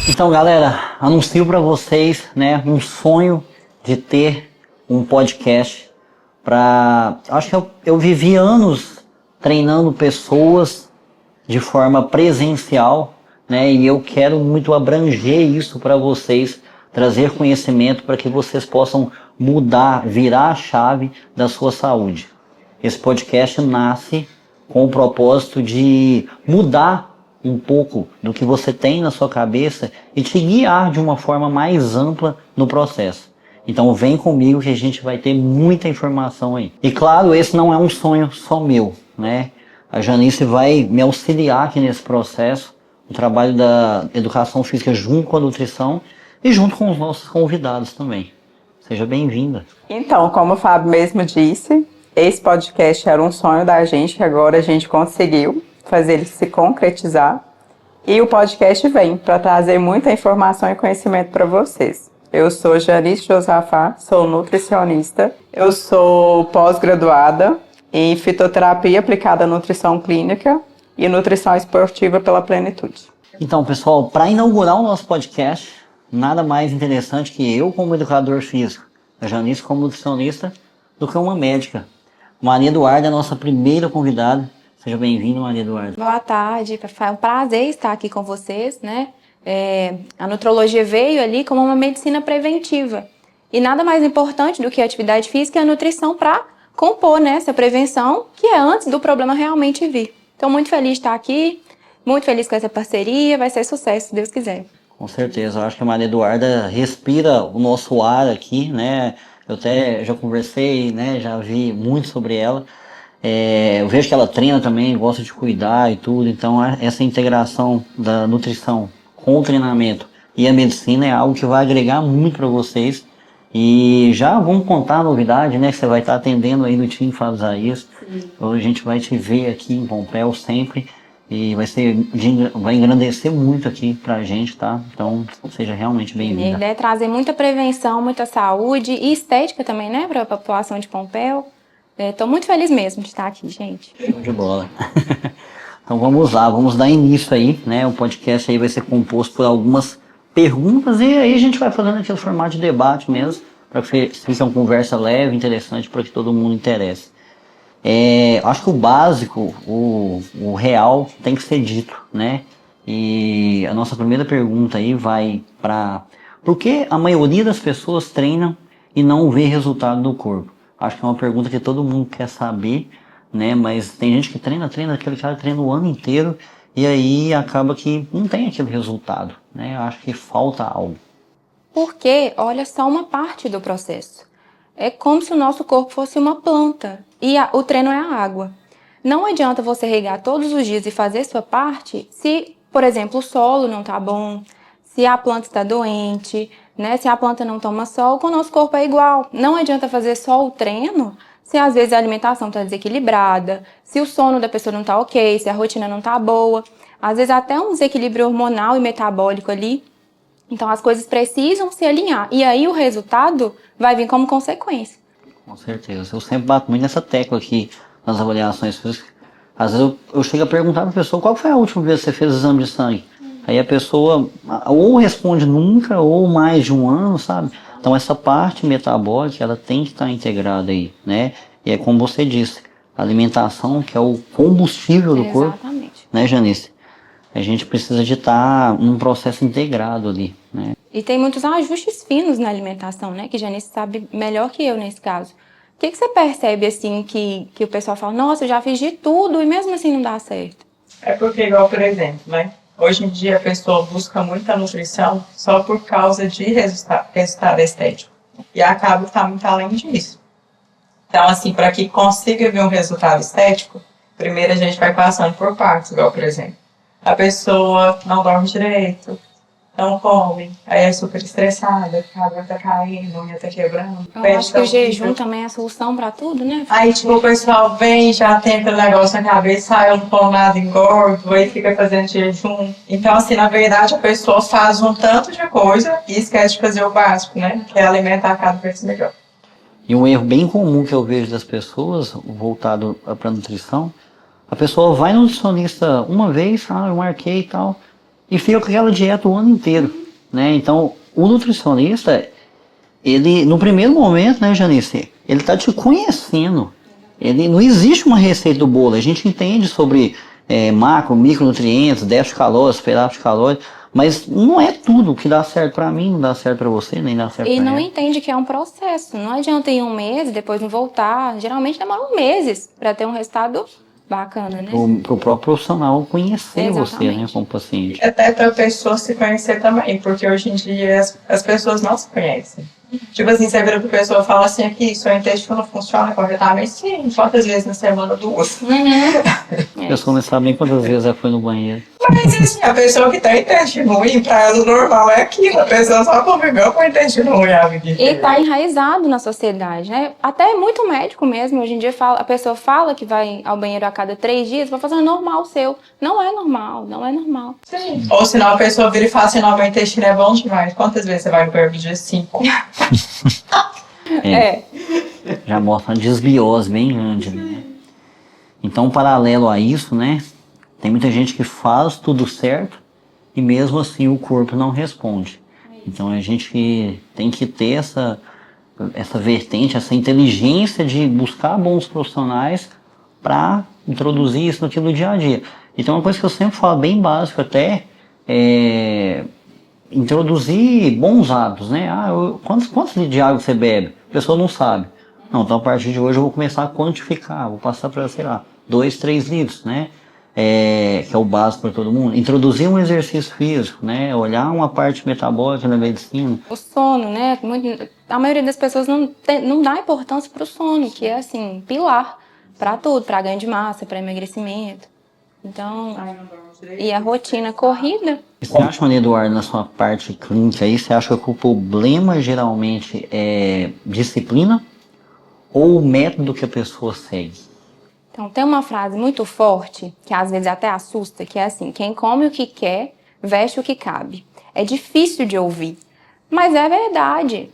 Então, galera, anuncio para vocês, né, um sonho de ter um podcast acho que eu vivi anos treinando pessoas de forma presencial, né, e eu quero muito abranger isso para vocês, trazer conhecimento para que vocês possam mudar, virar a chave da sua saúde. Esse podcast nasce com o propósito de mudar um pouco do que você tem na sua cabeça e te guiar de uma forma mais ampla no processo. Então vem comigo que a gente vai ter muita informação aí. E claro, esse não é um sonho só meu, né? A Janice vai me auxiliar aqui nesse processo, o trabalho da educação física junto com a nutrição e junto com os nossos convidados também. Seja bem-vinda. Então, como o Fábio mesmo disse, esse podcast era um sonho da gente, que agora a gente conseguiu fazer ele se concretizar. E o podcast vem para trazer muita informação e conhecimento para vocês. Eu sou Janice Josafá, sou nutricionista. Eu sou pós-graduada em fitoterapia aplicada à nutrição clínica e nutrição esportiva pela Plenitude. Então, pessoal, para inaugurar o nosso podcast, nada mais interessante que eu como educador físico, a Janice como nutricionista, do que uma médica. Maria Eduarda é a nossa primeira convidada. Seja bem-vinda, Maria Eduarda. Boa tarde, é um prazer estar aqui com vocês, né? A nutrologia veio ali como uma medicina preventiva. E nada mais importante do que a atividade física e a nutrição para compor, né, essa prevenção, que é antes do problema realmente vir. Então, muito feliz de estar aqui, muito feliz com essa parceria, vai ser sucesso, se Deus quiser. Com certeza, eu acho que a Maria Eduarda respira o nosso ar aqui, né? Eu até já conversei, né, já vi muito sobre ela. Eu vejo que ela treina também, gosta de cuidar e tudo, então essa integração da nutrição com o treinamento e a medicina é algo que vai agregar muito para vocês. E já vamos contar a novidade, né, que você vai estar atendendo aí no time Fábio Isaías. Hoje a gente vai te ver aqui em Pompéu sempre e vai engrandecer muito aqui pra gente, tá? Então, seja realmente bem-vinda. A ideia é trazer muita prevenção, muita saúde e estética também, né, para a população de Pompéu. Estou muito feliz mesmo de estar aqui, gente. Show de bola. Então vamos lá, vamos dar início aí, né? O podcast aí vai ser composto por algumas perguntas e aí a gente vai fazendo aquele formato de debate mesmo, para que fique uma conversa leve, interessante, para que todo mundo interesse. Acho que o básico, o real tem que ser dito, né? E a nossa primeira pergunta aí vai para por que a maioria das pessoas treinam e não vê resultado no corpo? Acho que é uma pergunta que todo mundo quer saber, né? Mas tem gente que treina, aquele cara treina o ano inteiro e aí acaba que não tem aquele resultado, né? Acho que falta algo. Porque, olha, só uma parte do processo. É como se o nosso corpo fosse uma planta e o treino é a água. Não adianta você regar todos os dias e fazer sua parte se, por exemplo, o solo não está bom, se a planta está doente, né? Se a planta não toma sol, o nosso corpo é igual. Não adianta fazer só o treino se às vezes a alimentação está desequilibrada, se o sono da pessoa não está ok, se a rotina não está boa. Às vezes até um desequilíbrio hormonal e metabólico ali. Então as coisas precisam se alinhar. E aí o resultado vai vir como consequência. Com certeza. Eu sempre bato muito nessa tecla aqui nas avaliações físicas. Às vezes eu chego a perguntar para a pessoa qual foi a última vez que você fez exame de sangue. Aí a pessoa ou responde nunca ou mais de um ano, sabe? Então essa parte metabólica ela tem que estar integrada aí, né? E é como você disse, a alimentação que é o combustível do corpo, né, Janice? A gente precisa de estar num processo integrado ali, né? E tem muitos ajustes finos na alimentação, né? Que Janice sabe melhor que eu nesse caso. O que você percebe, assim, que o pessoal fala, nossa, eu já fiz de tudo e mesmo assim não dá certo? É porque, igual, por exemplo, né? Hoje em dia a pessoa busca muita nutrição só por causa de resultado estético. E acaba que está muito além disso. Então, assim, para que consiga ver um resultado estético, primeiro a gente vai passando por partes, igual, por exemplo. A pessoa não dorme direito, não come, aí é super estressada, a água tá caindo, a unha tá quebrando. Eu acho que o jejum também é a solução pra tudo, né? Aí, tipo, o pessoal vem, já tem aquele negócio na cabeça, eu não como nada, engordo, aí fica fazendo jejum. Então, assim, na verdade, a pessoa faz um tanto de coisa e esquece de fazer o básico, né? Que é alimentar cada vez melhor. E um erro bem comum que eu vejo das pessoas, voltado para a nutrição, a pessoa vai no nutricionista uma vez, eu marquei e tal, e fica com aquela dieta o ano inteiro, né? Então, o nutricionista, ele, no primeiro momento, né, Janice, ele tá te conhecendo. Ele, não existe uma receita do bolo. A gente entende sobre macro, micronutrientes, déficit calórico, superávit calórico, mas não é tudo que dá certo para mim, não dá certo para você, nem dá certo para E não ela. entende que é um processo. Não adianta ir um mês e depois não voltar. Geralmente demoram meses para ter um resultado bacana, né? Pro próprio profissional conhecer você, né, Exatamente. como paciente. Até para a pessoa se conhecer também, porque hoje em dia as pessoas não se conhecem. Tipo assim, você vira pra pessoa e fala assim, aqui, seu intestino funciona corretamente? Sim, quantas vezes na semana? 2. A pessoa não sabe nem quantas vezes ela foi no banheiro. Mas assim, a pessoa que tem intestino ruim, pra ela o normal é aquilo. A pessoa só conviveu com o intestino ruim a vida E inteira. tá enraizado na sociedade, né? Até muito médico mesmo, hoje em dia a pessoa fala que vai ao banheiro a cada 3 dias, vai fazer normal o seu. Não é normal, não é normal. Sim. Ou senão a pessoa vira e fala assim, não, meu intestino é bom demais. Quantas vezes você vai no banheiro no dia? 5? Já mostra uma desbiose bem grande, né? Então, paralelo a isso, né, tem muita gente que faz tudo certo e mesmo assim o corpo não responde. Então, a gente tem que ter essa vertente, essa inteligência de buscar bons profissionais para introduzir isso no dia a dia. Então, uma coisa que eu sempre falo, bem básico até, é introduzir bons hábitos, né? Quantos litros de água você bebe? A pessoa não sabe. Não, então a partir de hoje eu vou começar a quantificar, vou passar para, sei lá, 2, 3 litros, né? Que é o básico para todo mundo. Introduzir um exercício físico, né? Olhar uma parte metabólica da medicina. O sono, né? A maioria das pessoas não dá importância para o sono, que é assim, pilar para tudo, para ganho de massa, para emagrecimento. Então, e a rotina corrida. Você acha, Maria Eduarda, na sua parte clínica aí, você acha que o problema geralmente é disciplina ou o método que a pessoa segue? Então, tem uma frase muito forte, que às vezes até assusta, que é assim, quem come o que quer, veste o que cabe. É difícil de ouvir, mas é verdade.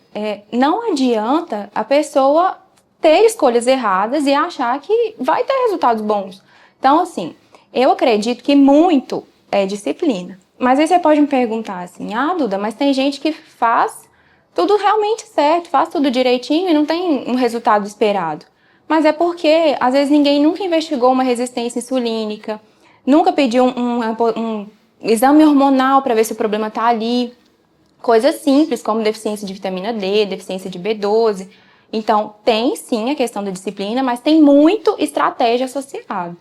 Não adianta a pessoa ter escolhas erradas e achar que vai ter resultados bons. Então, assim, eu acredito que muito é disciplina. Mas aí você pode me perguntar assim, Duda, mas tem gente que faz tudo realmente certo, faz tudo direitinho e não tem um resultado esperado. Mas é porque, às vezes, ninguém nunca investigou uma resistência insulínica, nunca pediu um exame hormonal para ver se o problema está ali. Coisas simples, como deficiência de vitamina D, deficiência de B12. Então, tem sim a questão da disciplina, mas tem muito estratégia associada.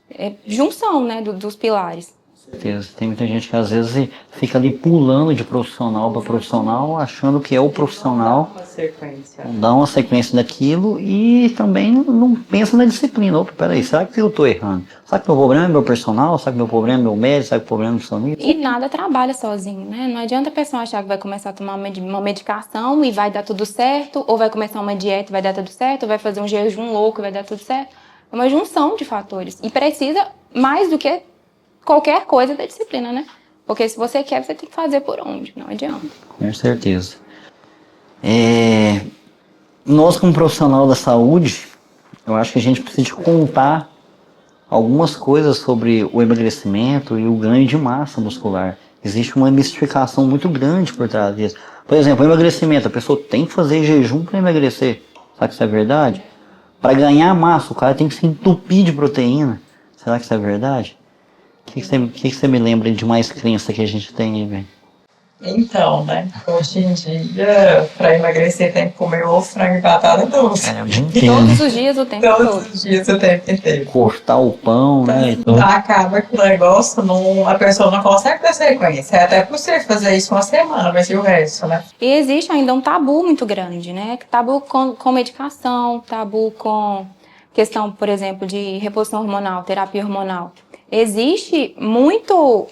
É junção, né, dos pilares. Certeza. Tem muita gente que às vezes fica ali pulando de profissional para profissional, achando que é o profissional, Uma sequência. dá uma sequência daquilo e também não pensa na disciplina. Opa, peraí, será que eu estou errando? Será que meu problema é meu personal? Será que meu problema é meu médico? Será que o problema é o nutricionista? E nada trabalha sozinho, né? Não adianta a pessoa achar que vai começar a tomar uma medicação e vai dar tudo certo, ou vai começar uma dieta e vai dar tudo certo, ou vai fazer um jejum louco e vai dar tudo certo. É uma junção de fatores. E precisa mais do que qualquer coisa da disciplina, né? Porque se você quer, você tem que fazer por onde, não adianta. Com certeza. Nós, como profissional da saúde, eu acho que a gente precisa de contar algumas coisas sobre o emagrecimento e o ganho de massa muscular. Existe uma mistificação muito grande por trás disso. Por exemplo, o emagrecimento, a pessoa tem que fazer jejum para emagrecer. Será que isso é verdade? Para ganhar massa, o cara tem que se entupir de proteína. Será que isso é verdade? O que você me lembra de mais crença que a gente tem aí, velho? Então, né? Hoje em dia, pra emagrecer tem que comer ovo, frango e batata doce. Todos os dias, o tempo todo. Todos os dias o tempo inteiro. Cortar o pão, né? Então, acaba que o negócio, a pessoa não consegue ter sequência. É até possível fazer isso uma semana, mas e o resto, né? E existe ainda um tabu muito grande, né? Tabu com medicação, tabu com questão, por exemplo, de reposição hormonal, terapia hormonal. Existe muito,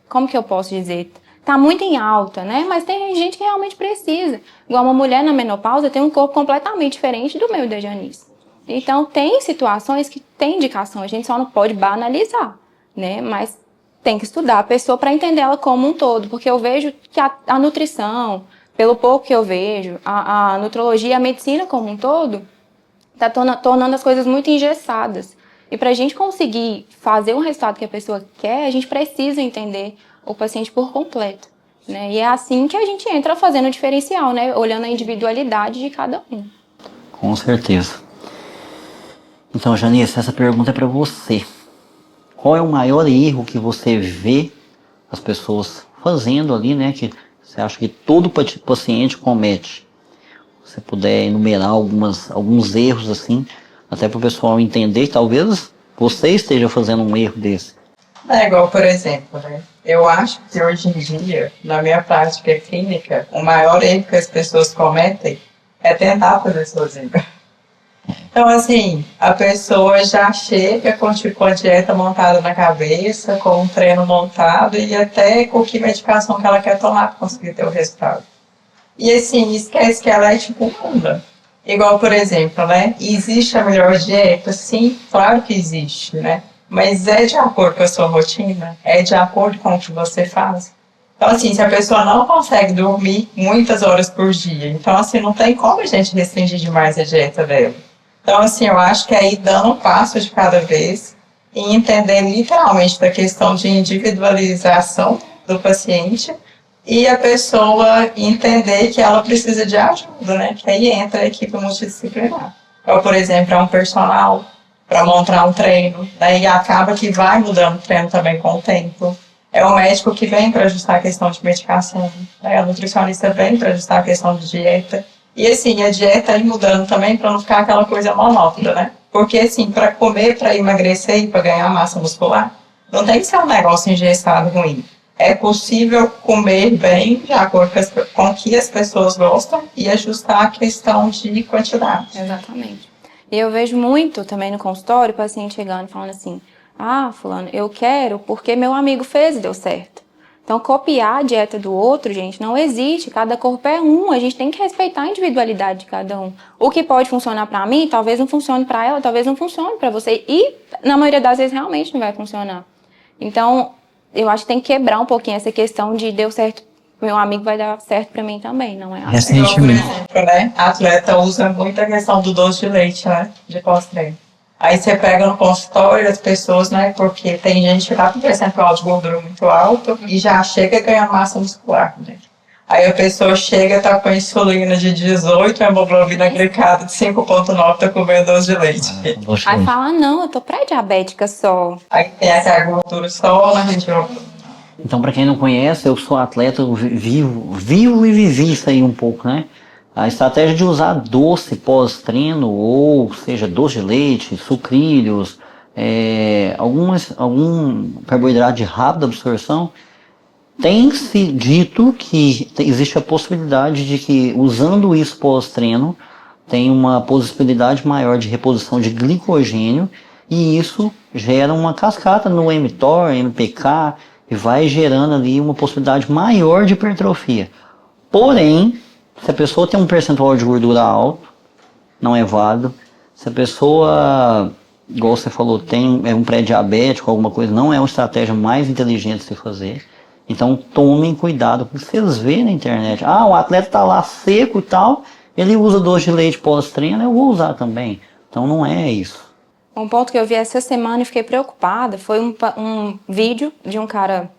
como que eu posso dizer? Tá muito em alta, né? Mas tem gente que realmente precisa. Igual uma mulher na menopausa tem um corpo completamente diferente do meu e da Janice. Então, tem situações que tem indicação, a gente só não pode banalizar, né? Mas tem que estudar a pessoa para entender ela como um todo, porque eu vejo que a nutrição, pelo pouco que eu vejo, a nutrologia, a medicina como um todo, está tornando as coisas muito engessadas. E para a gente conseguir fazer um resultado que a pessoa quer, a gente precisa entender o paciente por completo, né? E é assim que a gente entra fazendo o diferencial, né? Olhando a individualidade de cada um. Com certeza. Então, Janice, essa pergunta é para você. Qual é o maior erro que você vê as pessoas fazendo ali, né? Que você acha que todo paciente comete? Se você puder enumerar alguns erros assim, até para o pessoal entender que talvez você esteja fazendo um erro desse. É igual, por exemplo, né? Eu acho que hoje em dia, na minha prática clínica, o maior erro que as pessoas cometem é tentar fazer sozinho. Então, assim, a pessoa já chega com, tipo, a dieta montada na cabeça, com um treino montado e até com que medicação que ela quer tomar para conseguir ter o resultado. E, assim, esquece que ela é, tipo, humana. Igual, por exemplo, né? Existe a melhor dieta? Sim, claro que existe, né? Mas é de acordo com a sua rotina? É de acordo com o que você faz? Então, assim, se a pessoa não consegue dormir muitas horas por dia, então, assim, não tem como a gente restringir demais a dieta dela. Então, assim, eu acho que é ir dando um passo de cada vez e entender literalmente da questão de individualização do paciente e a pessoa entender que ela precisa de ajuda, né? Que aí entra a equipe multidisciplinar. Então, por exemplo, é um personal para montar um treino, daí acaba que vai mudando o treino também com o tempo. É o médico que vem para ajustar a questão de medicação, né? A nutricionista vem para ajustar a questão de dieta. E assim, a dieta ir mudando também para não ficar aquela coisa monótona, né? Porque assim, para comer, para emagrecer e para ganhar massa muscular, não tem que ser um negócio engessado ruim. É possível comer bem, de acordo com o que as pessoas gostam, e ajustar a questão de quantidade. Exatamente. E eu vejo muito também no consultório o paciente chegando e falando assim: ah, fulano, eu quero porque meu amigo fez e deu certo. Então, copiar a dieta do outro, gente, não existe. Cada corpo é um. A gente tem que respeitar a individualidade de cada um. O que pode funcionar pra mim, talvez não funcione pra ela, talvez não funcione pra você. E, na maioria das vezes, realmente não vai funcionar. Então, eu acho que tem que quebrar um pouquinho essa questão de deu certo, meu amigo vai dar certo pra mim também, não é assim. Igual, por exemplo, né? A atleta usa muito a questão do doce de leite, né? De pós-treino. Aí você pega no consultório as pessoas, né? Porque tem gente que tá com percentual de gordura muito alto e já chega ganhando massa muscular, né? Aí a pessoa chega, tá com insulina de 18, hemoglobina glicada de 5,9, tá comendo doce de leite. Aí fala: não, eu tô pré-diabética só. Aí tem aquela gordura só na região. Então, para quem não conhece, eu sou atleta, eu vivo e vivi isso aí um pouco, né? A estratégia de usar doce pós-treino, ou seja, doce de leite, sucrilhos, algum carboidrato de rápida absorção, tem-se dito que existe a possibilidade de que, usando isso pós-treino, tem uma possibilidade maior de reposição de glicogênio, e isso gera uma cascata no mTOR, MPK, e vai gerando ali uma possibilidade maior de hipertrofia. Porém, se a pessoa tem um percentual de gordura alto, não é válido. Se a pessoa, igual você falou, é um pré-diabético, alguma coisa, não é uma estratégia mais inteligente de se fazer. Então tomem cuidado, porque vocês veem na internet, o atleta tá lá seco e tal, ele usa doce de leite pós-treino, eu vou usar também. Então não é isso. Um ponto que eu vi essa semana e fiquei preocupada foi um vídeo de um cara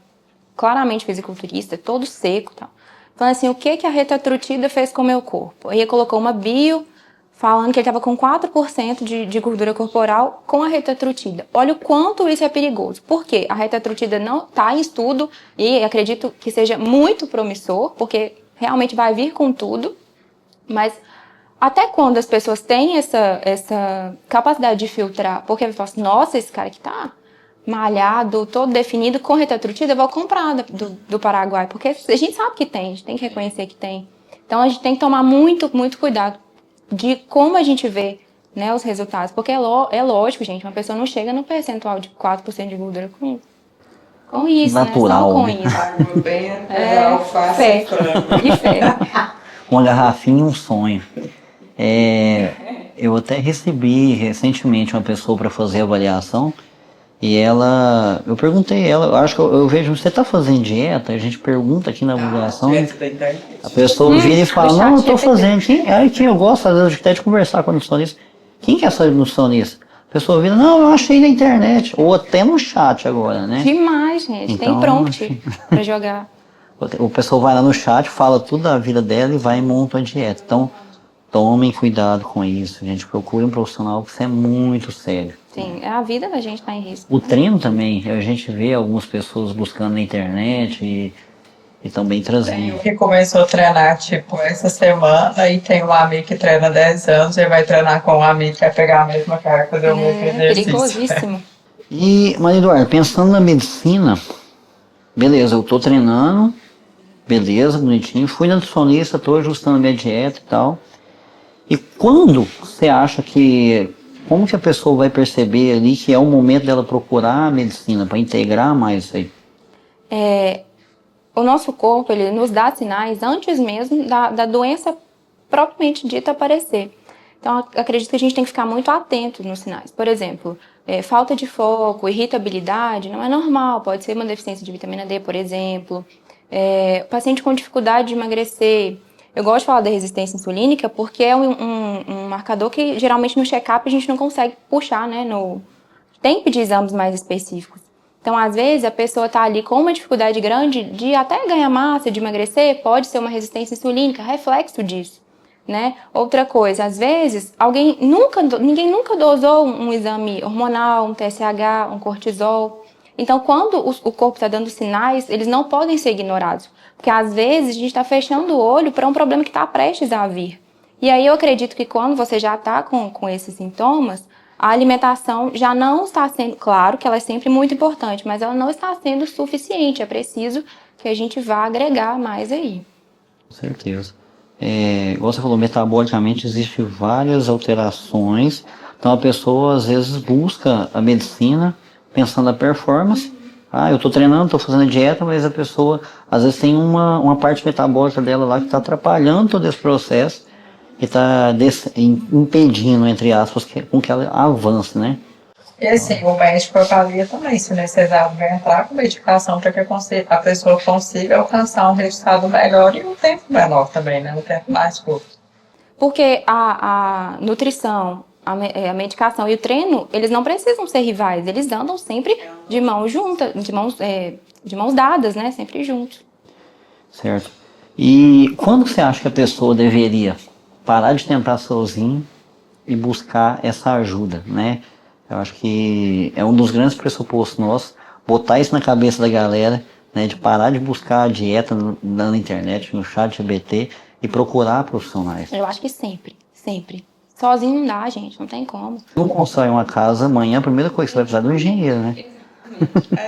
claramente fisiculturista, todo seco e tal, falando assim: o que a retatrutida fez com o meu corpo? Aí ele colocou uma bio falando que ele estava com 4% de gordura corporal com a retatrutida. Olha o quanto isso é perigoso. Por quê? A retatrutida não está em estudo e acredito que seja muito promissor, porque realmente vai vir com tudo, mas até quando as pessoas têm essa capacidade de filtrar, porque eu falo assim: nossa, esse cara aqui tá malhado, todo definido, com retatrutida, eu vou comprar do Paraguai, porque a gente sabe que tem, a gente tem que reconhecer que tem. Então a gente tem que tomar muito, muito cuidado de como a gente vê, né, os resultados, porque é lógico, gente, uma pessoa não chega no percentual de 4% de gordura com isso, natural, né? Só com isso. Água bem, alface fé. E fé. Uma garrafinha e um sonho. Eu até recebi recentemente uma pessoa para fazer avaliação e eu perguntei ela, eu acho que eu vejo, você está fazendo dieta? A gente pergunta aqui na avaliação, a pessoa vira e fala: não, eu estou fazendo. Aqui eu gosto às vezes até de conversar com a nutricionista. Quem que é essa nutricionista? A pessoa vira, não, eu achei na internet, ou até no chat agora, né? Demais, gente. Então, Tem prompt pra jogar. O pessoal vai lá no chat, fala tudo da vida dela e vai e monta uma dieta. Então, tomem cuidado com isso, gente. Procure um profissional, porque isso é muito sério. Sim, a vida da gente tá em risco. O treino também, a gente vê algumas pessoas buscando na internet e também Tem trazendo. um que começou a treinar, tipo, essa semana, e tem um amigo que treina 10 anos, ele vai treinar com um amigo que vai pegar a mesma carga, fazer o mesmo exercício. Perigosíssimo. E, Maria Eduarda, pensando na medicina, beleza, eu tô treinando, beleza, bonitinho, fui na nutricionista, tô ajustando a minha dieta e tal. E quando você acha que, como que a pessoa vai perceber ali que é o momento dela procurar a medicina para integrar mais isso aí? O nosso corpo, ele nos dá sinais antes mesmo da doença propriamente dita aparecer. Então, acredito que a gente tem que ficar muito atento nos sinais. Por exemplo, falta de foco, irritabilidade, não é normal. Pode ser uma deficiência de vitamina D, por exemplo. Paciente com dificuldade de emagrecer. Eu gosto de falar da resistência insulínica porque é um marcador que geralmente no check-up a gente não consegue puxar, né? Tem que pedir exames mais específicos. Então, às vezes, a pessoa está ali com uma dificuldade grande de até ganhar massa, de emagrecer, pode ser uma resistência insulínica, reflexo disso, né? Outra coisa, às vezes, ninguém nunca dosou um exame hormonal, um TSH, um cortisol. Então, quando o corpo está dando sinais, eles não podem ser ignorados. Porque, às vezes, a gente está fechando o olho para um problema que está prestes a vir. E aí, eu acredito que quando você já está com esses sintomas, a alimentação já não está sendo, claro que ela é sempre muito importante, mas ela não está sendo suficiente. É preciso que a gente vá agregar mais aí. Com certeza. Igual você falou, metabolicamente existem várias alterações. Então a pessoa às vezes busca a medicina pensando na performance. Ah, eu estou treinando, estou fazendo dieta, mas a pessoa às vezes tem uma parte metabólica dela lá que está atrapalhando todo esse processo e está impedindo, entre aspas, com que ela avance, né? E assim, o médico avalia também se necessário vai entrar com medicação para que a pessoa consiga alcançar um resultado melhor e um tempo menor também, né? Um tempo mais curto. Porque a nutrição, a medicação e o treino, eles não precisam ser rivais, eles andam sempre de mãos juntas, de mãos dadas, né? Sempre juntos. Certo. E quando você acha que a pessoa deveria parar de tentar sozinho e buscar essa ajuda, né? Eu acho que é um dos grandes pressupostos nossos, botar isso na cabeça da galera, né? De parar de buscar a dieta na internet, no chat GPT e procurar profissionais. Eu acho que sempre, sempre. Sozinho não dá, gente, não tem como. Se eu constrói uma casa amanhã, a primeira coisa que você vai precisar é de um engenheiro, né?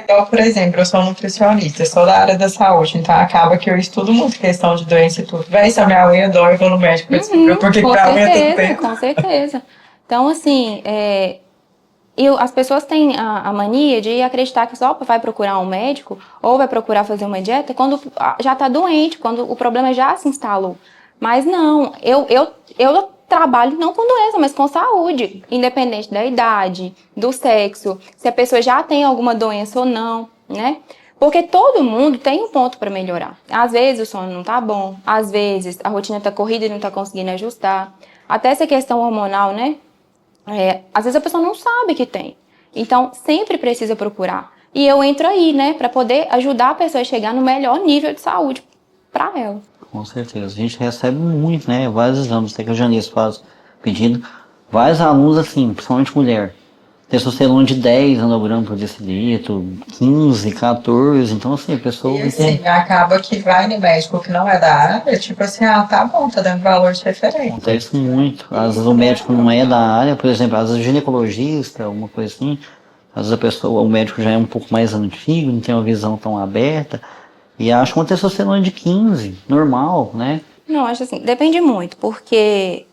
Igual, por exemplo, eu sou nutricionista, sou da área da saúde, então acaba que eu estudo muito questão de doença e tudo. Véi, se a minha unha dói, eu vou no médico pra descobrir por que a unha tem peito. Com certeza. Então, assim, as pessoas têm a mania de acreditar que só vai procurar um médico ou vai procurar fazer uma dieta quando já está doente, quando o problema já se instalou. Mas não, eu trabalho não com doença, mas com saúde, independente da idade, do sexo, se a pessoa já tem alguma doença ou não, né? Porque todo mundo tem um ponto para melhorar. Às vezes o sono não tá bom, às vezes a rotina tá corrida e não tá conseguindo ajustar. Até essa questão hormonal, né? Às vezes a pessoa não sabe que tem. Então, sempre precisa procurar. E eu entro aí, né, para poder ajudar a pessoa a chegar no melhor nível de saúde para ela. Com certeza. A gente recebe muito, né? Vários exames, até que a Janice faz pedindo. Vários alunos, assim, principalmente mulher. Testosterona de 10 nanogramas por decilitro, 15, 14. Então, assim, a pessoa... E assim, acaba que vai no médico que não é da área, tipo assim, tá bom, tá dando valor de referência. Acontece muito. Às vezes o médico não é da área, por exemplo, às vezes o ginecologista, alguma coisa assim. Às vezes o médico já é um pouco mais antigo, não tem uma visão tão aberta. E acha uma testosterona de 15, normal, né? Não, acho assim, depende muito, porque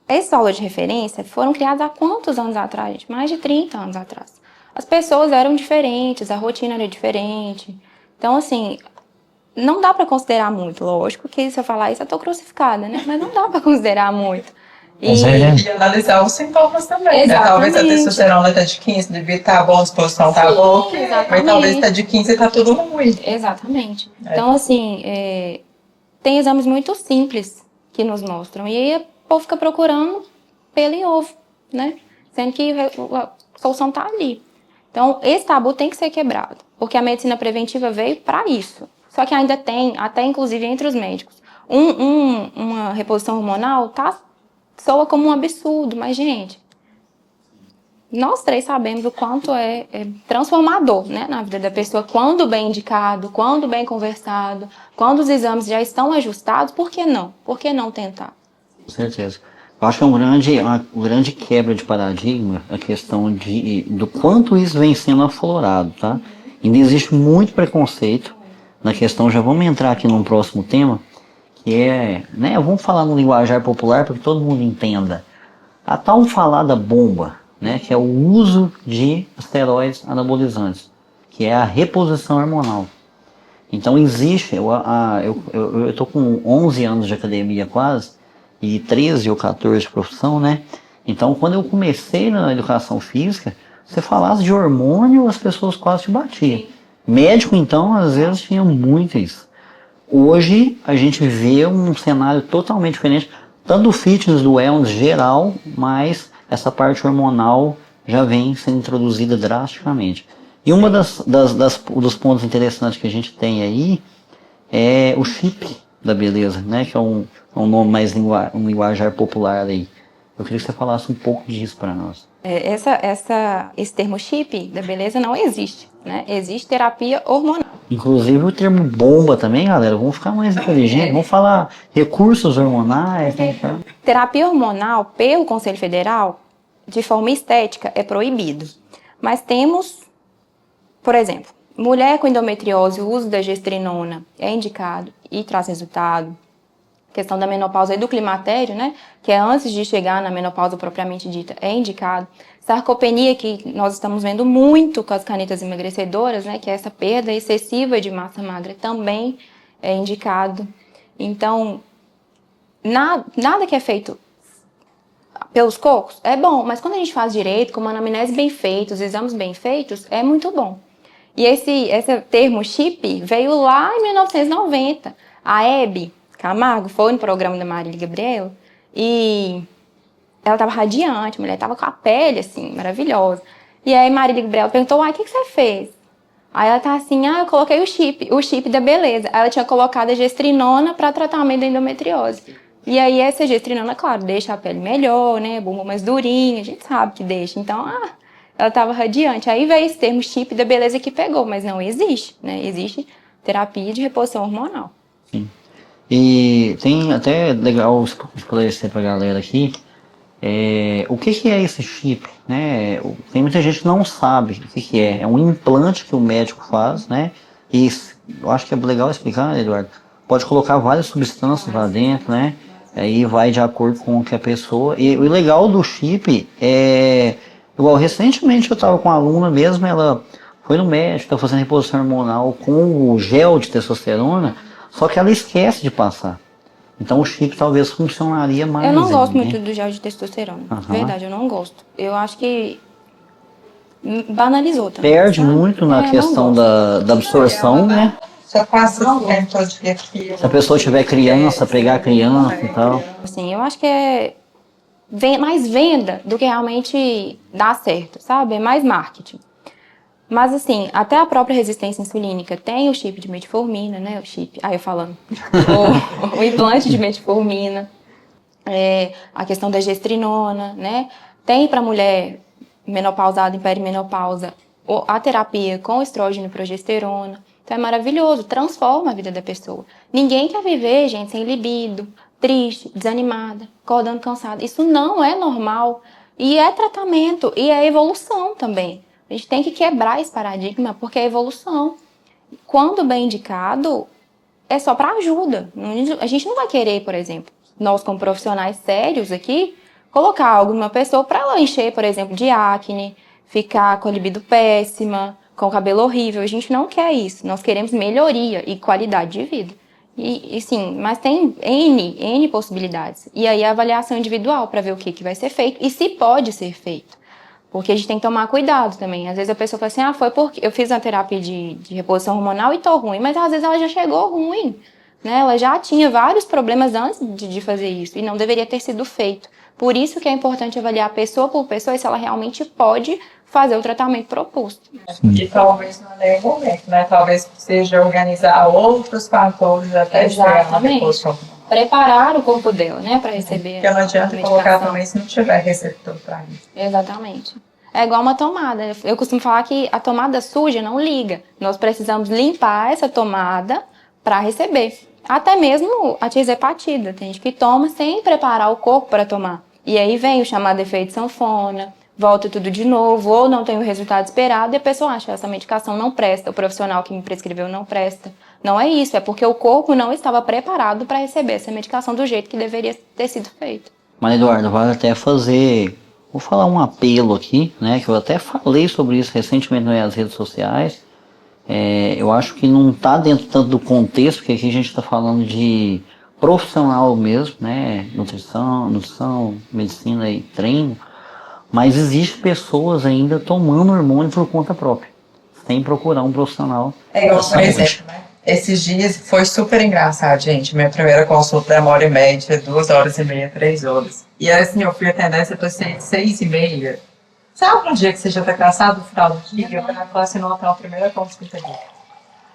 essas aulas de referência foram criadas há quantos anos atrás, gente? Mais de 30 anos atrás. As pessoas eram diferentes, a rotina era diferente. Então, assim, não dá pra considerar muito. Lógico que se eu falar isso, eu tô crucificada, né? Mas não dá pra considerar muito. E analisar os sintomas também, né? Talvez a testosterona tá de 15, devia estar bom, a disposição tá boa, mas talvez tá de 15 e tá tudo ruim. Exatamente. Então, assim, tem exames muito simples que nos mostram. E aí o povo fica procurando pelo em ovo. né? Sendo que a solução está ali. Então, esse tabu tem que ser quebrado, porque a medicina preventiva veio para isso. Só que ainda tem, até inclusive entre os médicos, uma reposição hormonal soa como um absurdo, mas, gente, nós três sabemos o quanto é transformador, né, na vida da pessoa, quando bem indicado, quando bem conversado, quando os exames já estão ajustados, por que não? Por que não tentar? Com certeza. Eu acho que é uma grande quebra de paradigma a questão do quanto isso vem sendo aflorado, tá? Ainda existe muito preconceito na questão, já vamos entrar aqui num próximo tema, que é, né, vamos falar no linguajar popular para que todo mundo entenda. A tal falada bomba, né, que é o uso de esteroides anabolizantes, que é a reposição hormonal. Então existe, eu tô com 11 anos de academia quase, e 13 ou 14 de profissão, né? Então quando eu comecei na educação física, você falasse de hormônio, as pessoas quase te batiam. Médico, então, às vezes tinha muito isso. Hoje a gente vê um cenário totalmente diferente, tanto do fitness, do wellness geral, mas essa parte hormonal já vem sendo introduzida drasticamente. E uma dos pontos interessantes que a gente tem aí é o chip da beleza, né? Que é um nome mais um linguajar popular aí. Eu queria que você falasse um pouco disso para nós. Esse termo chip da beleza não existe, né? Existe terapia hormonal. Inclusive o termo bomba também, galera. Vamos ficar mais inteligentes. Vamos falar recursos hormonais. Né? Terapia hormonal, pelo Conselho Federal, de forma estética, é proibido. Mas temos, por exemplo, mulher com endometriose, o uso da gestrinona é indicado e traz resultado. Questão da menopausa e do climatério, né? Que é antes de chegar na menopausa propriamente dita, é indicado. Sarcopenia, que nós estamos vendo muito com as canetas emagrecedoras, né? Que é essa perda excessiva de massa magra, também é indicado. Então, nada que é feito pelos cocos é bom, mas quando a gente faz direito, com uma anamnese bem feita, os exames bem feitos, é muito bom. E esse termo chip veio lá em 1990. A Hebe Camargo foi no programa da Marília Gabriela e ela estava radiante, a mulher estava com a pele, assim, maravilhosa. E aí Marília Gabriela perguntou, o que você fez? Aí ela tá assim, eu coloquei o chip da beleza. Aí ela tinha colocado a gestrinona para tratamento da endometriose. E aí essa gestrinona, claro, deixa a pele melhor, né, bumbo mais durinha, a gente sabe que deixa. Então, ela estava radiante. Aí veio esse termo chip da beleza que pegou, mas não existe, né? Existe terapia de reposição hormonal. Sim. E tem até legal esclarecer pra galera aqui o que é esse chip, né? Tem muita gente que não sabe o que é. É um implante que o médico faz, né? E eu acho que é legal explicar, né, Eduardo? Pode colocar várias substâncias lá dentro, né? Aí vai de acordo com o que a pessoa... E o legal do chip é... Igual, recentemente eu tava com uma aluna mesmo, ela foi no médico, tá fazendo reposição hormonal com o gel de testosterona, só que ela esquece de passar. Então o chip talvez funcionaria mais. Eu não gosto né? muito do gel de testosterona. Verdade, eu não gosto. Eu acho que banalizou também. Perde sabe? muito na questão da absorção, né? Só passa o tempo todo de aqui. Se a pessoa tiver criança, pegar a criança e tal. Assim, eu acho que é mais venda do que realmente dá certo, sabe? É mais marketing. Mas assim, até a própria resistência insulínica tem o chip de metformina, né? Eu falando. o implante de metformina. A questão da gestrinona, né? Tem para mulher menopausada e perimenopausa a terapia com estrógeno e progesterona. Então é maravilhoso, transforma a vida da pessoa. Ninguém quer viver, gente, sem libido, triste, desanimada, acordando cansada. Isso não é normal. E é tratamento, e é evolução também. A gente tem que quebrar esse paradigma, porque é evolução. Quando bem indicado, é só para ajuda. A gente não vai querer, por exemplo, nós como profissionais sérios aqui, colocar algo numa pessoa para ela encher, por exemplo, de acne, ficar com a libido péssima, com o cabelo horrível. A gente não quer isso. Nós queremos melhoria e qualidade de vida. E sim, mas tem N possibilidades. E aí a avaliação individual para ver o que vai ser feito e se pode ser feito. Porque a gente tem que tomar cuidado também. Às vezes a pessoa fala assim, foi porque eu fiz uma terapia de reposição hormonal e tô ruim. Mas às vezes ela já chegou ruim, né? Ela já tinha vários problemas antes de fazer isso. E não deveria ter sido feito. Por isso que é importante avaliar pessoa por pessoa e se ela realmente pode fazer o tratamento proposto. E talvez não é nenhum momento, né? Talvez seja organizar outros fatores até chegar na reposição. Preparar o corpo dela, né, para receber. Porque não adianta colocar também se não tiver receptor para isso. Exatamente. É igual uma tomada. Eu costumo falar que a tomada suja não liga. Nós precisamos limpar essa tomada para receber. Até mesmo a tirzepatida. Tem gente que toma sem preparar o corpo para tomar. E aí vem o chamado efeito sanfona, volta tudo de novo, ou não tem o resultado esperado, e a pessoa acha que essa medicação não presta, o profissional que me prescreveu não presta. Não é isso, é porque o corpo não estava preparado para receber essa medicação do jeito que deveria ter sido feito. Mas, Eduardo, vale até fazer... Vou falar um apelo aqui, né? Que eu até falei sobre isso recentemente nas redes sociais. Eu acho que não está dentro tanto do contexto, porque aqui a gente está falando de profissional mesmo, né? Nutrição, medicina e treino. Mas existem pessoas ainda tomando hormônio por conta própria, sem procurar um profissional. Igual, por exemplo, né? Esses dias foi super engraçado, gente. Minha primeira consulta demora em média 2h30, 3 horas. E assim, eu fui atender essa paciente 6h30. Sabe um dia que você já tá cansado no final do dia? Eu falei assim, não, tá a primeira consulta aqui.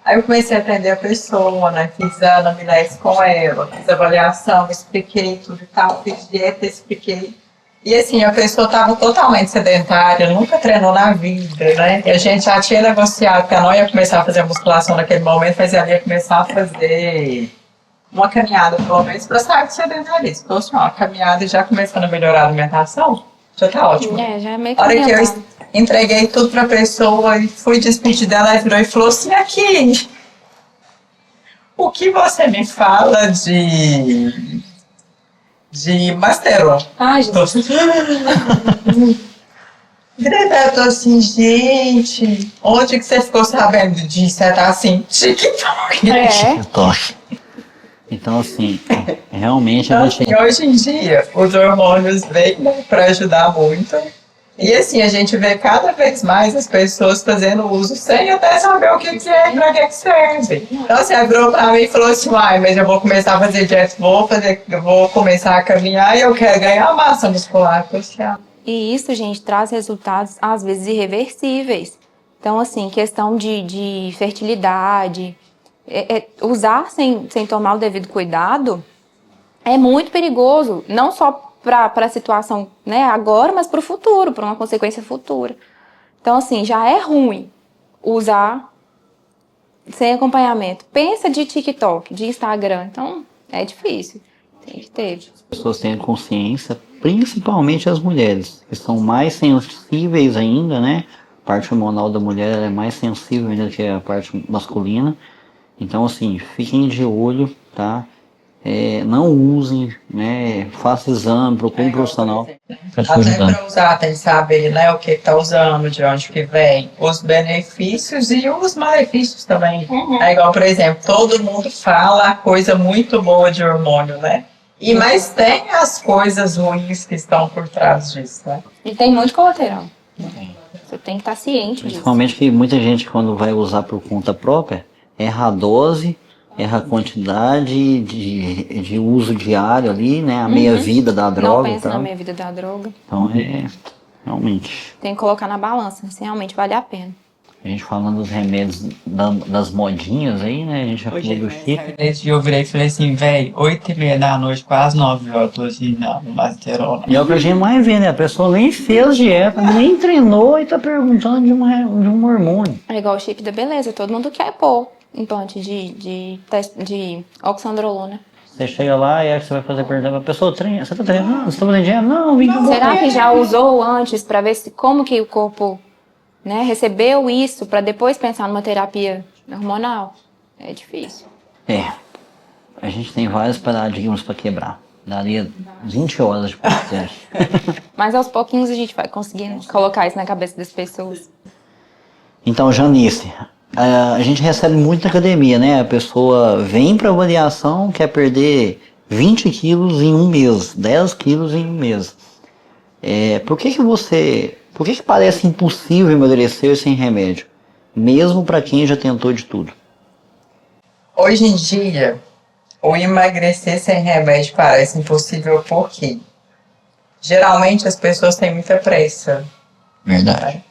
Aí eu comecei a atender a pessoa, né? Fiz a anamnese com ela, fiz avaliação, expliquei tudo e tal, fiz dieta, expliquei. E assim, a pessoa estava totalmente sedentária, nunca treinou na vida, né? E a gente já tinha negociado que ela não ia começar a fazer musculação naquele momento, mas ela ia começar a fazer uma caminhada, pelo menos, para sair do sedentarismo. Então, assim, ó, a caminhada já começando a melhorar a alimentação, já tá ótimo. Já é meio a hora que eu entreguei tudo para a pessoa e fui despedir dela, ela virou e falou assim, aqui, o que você me fala de Masteron? Ai, Jesus. Eu tô assim, gente, onde que você ficou sabendo disso? Você tá assim, TikTok. TikTok. Então, assim, realmente então, a gente... assim, hoje em dia, os hormônios vêm, né, pra ajudar muito. E assim, a gente vê cada vez mais as pessoas fazendo uso sem até saber o que é e pra que serve. Então, assim, ela virou pra mim e falou assim, mas eu vou começar a fazer dieta, vou começar a caminhar e eu quero ganhar massa muscular. E isso, gente, traz resultados, às vezes, irreversíveis. Então, assim, questão de fertilidade, usar sem tomar o devido cuidado é muito perigoso, não só para a situação, né, agora, mas para o futuro, para uma consequência futura. Então, assim, já é ruim usar sem acompanhamento. Pensa de TikTok, de Instagram, então é difícil, tem que ter. As pessoas têm consciência, principalmente as mulheres, que são mais sensíveis ainda, né? A parte hormonal da mulher é mais sensível ainda que a parte masculina. Então, assim, fiquem de olho, tá? Não usem, né? Faça exame, procure um profissional. Até para usar, tem que saber, né, o que está usando, de onde que vem, os benefícios e os malefícios também. É igual, por exemplo, todo mundo fala coisa muito boa de hormônio, né? Mas tem as coisas ruins que estão por trás disso, né? E tem muito colateral. Você tem que estar ciente disso. Principalmente que muita gente, quando vai usar por conta própria, erra a dose, erra a quantidade de uso diário ali, né? A meia-vida da droga. Não pensa na meia-vida da droga. Então, realmente... Tem que colocar na balança, se realmente vale a pena. A gente falando dos remédios das modinhas aí, né? A gente já falou do chip. Nesse dia eu virei e falei assim, velho, 8h30 da noite, quase 9 horas, eu tô assim, não, Masteron. E é o que a gente mais vê, né? A pessoa nem fez dieta, nem treinou e tá perguntando de um hormônio. É igual o chip da beleza, todo mundo quer pôr implante de oxandrolona. Você chega lá e aí você vai fazer pergunta pra pessoa, você tá treinando? Você tá fazendo dieta? Não, vim com Será que já usou antes para ver como que o corpo, né, recebeu isso para depois pensar numa terapia hormonal? É difícil. A gente tem vários paradigmas para quebrar. Daria 20 horas de podcast. Mas aos pouquinhos a gente vai conseguindo colocar isso na cabeça das pessoas. Então, Janice, a gente recebe muito na academia, né? A pessoa vem para avaliação, quer perder 20 quilos em um mês, 10 quilos em um mês. Por que parece impossível emagrecer sem remédio? Mesmo para quem já tentou de tudo. Hoje em dia, o emagrecer sem remédio parece impossível por quê? geralmente as pessoas têm muita pressa. Verdade.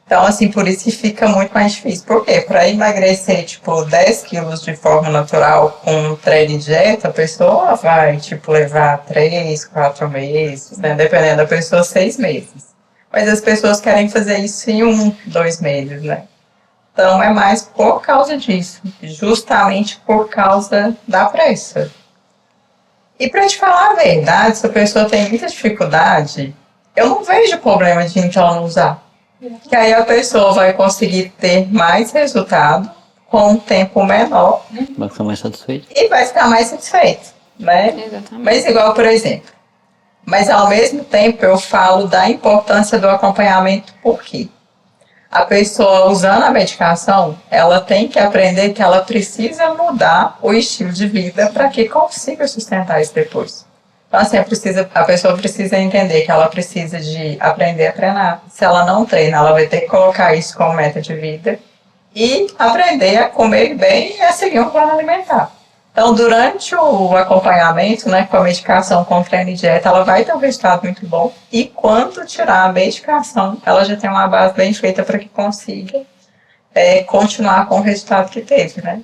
Então, assim, por isso que fica muito mais difícil. Por quê? Para emagrecer, tipo, 10 quilos de forma natural com um treino e dieta, a pessoa vai, tipo, levar 3, 4 meses, né? Dependendo da pessoa, 6 meses. Mas as pessoas querem fazer isso em 1, 2 meses, né? Então, é mais por causa disso. Justamente por causa da pressa. E para te falar a verdade, se a pessoa tem muita dificuldade, eu não vejo problema de então não usar. Que aí a pessoa vai conseguir ter mais resultado com um tempo menor Vai ficar mais satisfeito. e vai ficar mais satisfeito, né? Exatamente. Mas igual, por exemplo, mas ao mesmo tempo eu falo da importância do acompanhamento, porque a pessoa usando a medicação, ela tem que aprender que ela precisa mudar o estilo de vida para que consiga sustentar isso depois. Então, assim, a pessoa precisa entender que ela precisa de aprender a treinar. Se ela não treina, ela vai ter que colocar isso como meta de vida e aprender a comer bem e a seguir um plano alimentar. Então, durante o acompanhamento, né, com a medicação, com treino e dieta, ela vai ter um resultado muito bom. E quando tirar a medicação, ela já tem uma base bem feita para que consiga continuar com o resultado que teve, né?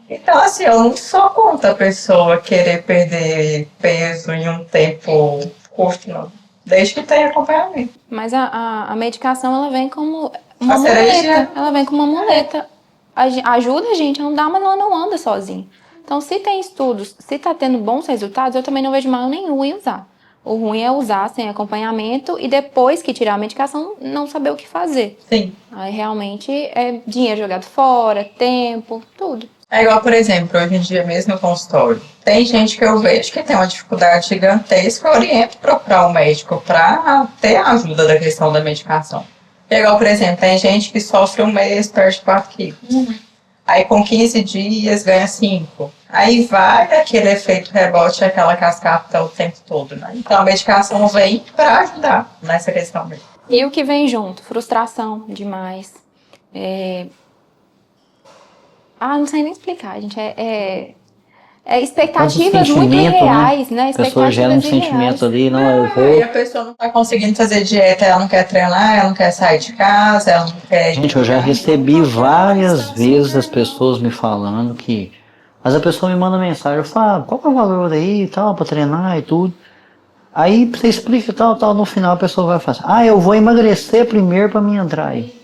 Então, assim, eu não sou contra a pessoa querer perder peso em um tempo curto, não. Desde que tenha acompanhamento. Mas a medicação, ela vem como uma A cereja. muleta. Ela vem como uma muleta. Ajuda a gente a andar, mas ela não anda sozinha. Então, se tem estudos, se tá tendo bons resultados, eu também não vejo mal nenhum em usar. O ruim é usar sem acompanhamento e depois que tirar a medicação, não saber o que fazer. Sim. Aí, realmente, é dinheiro jogado fora, tempo, tudo. É igual, por exemplo, hoje em dia mesmo no consultório. Tem gente que eu vejo que tem uma dificuldade gigantesca, eu oriento procurar um médico para ter a ajuda da questão da medicação. É igual, por exemplo, tem gente que sofre um mês, perde 4 quilos. Aí com 15 dias ganha 5. Aí vai aquele efeito rebote, aquela cascata o tempo todo, né? Então a medicação vem para ajudar nessa questão mesmo. E o que vem junto? Frustração demais. Não sei nem explicar, gente. Expectativas muito irreais, né? A pessoa gera um sentimento ali, não, eu vou... E a pessoa não tá conseguindo fazer dieta, ela não quer treinar, ela não quer sair de casa, ela não quer... Gente, eu já recebi várias vezes as pessoas me falando que... Mas a pessoa me manda mensagem, eu falo, qual que é o valor aí e tal, pra treinar e tudo. Aí você explica e tal, no final a pessoa vai falar, eu vou emagrecer primeiro pra mim entrar aí.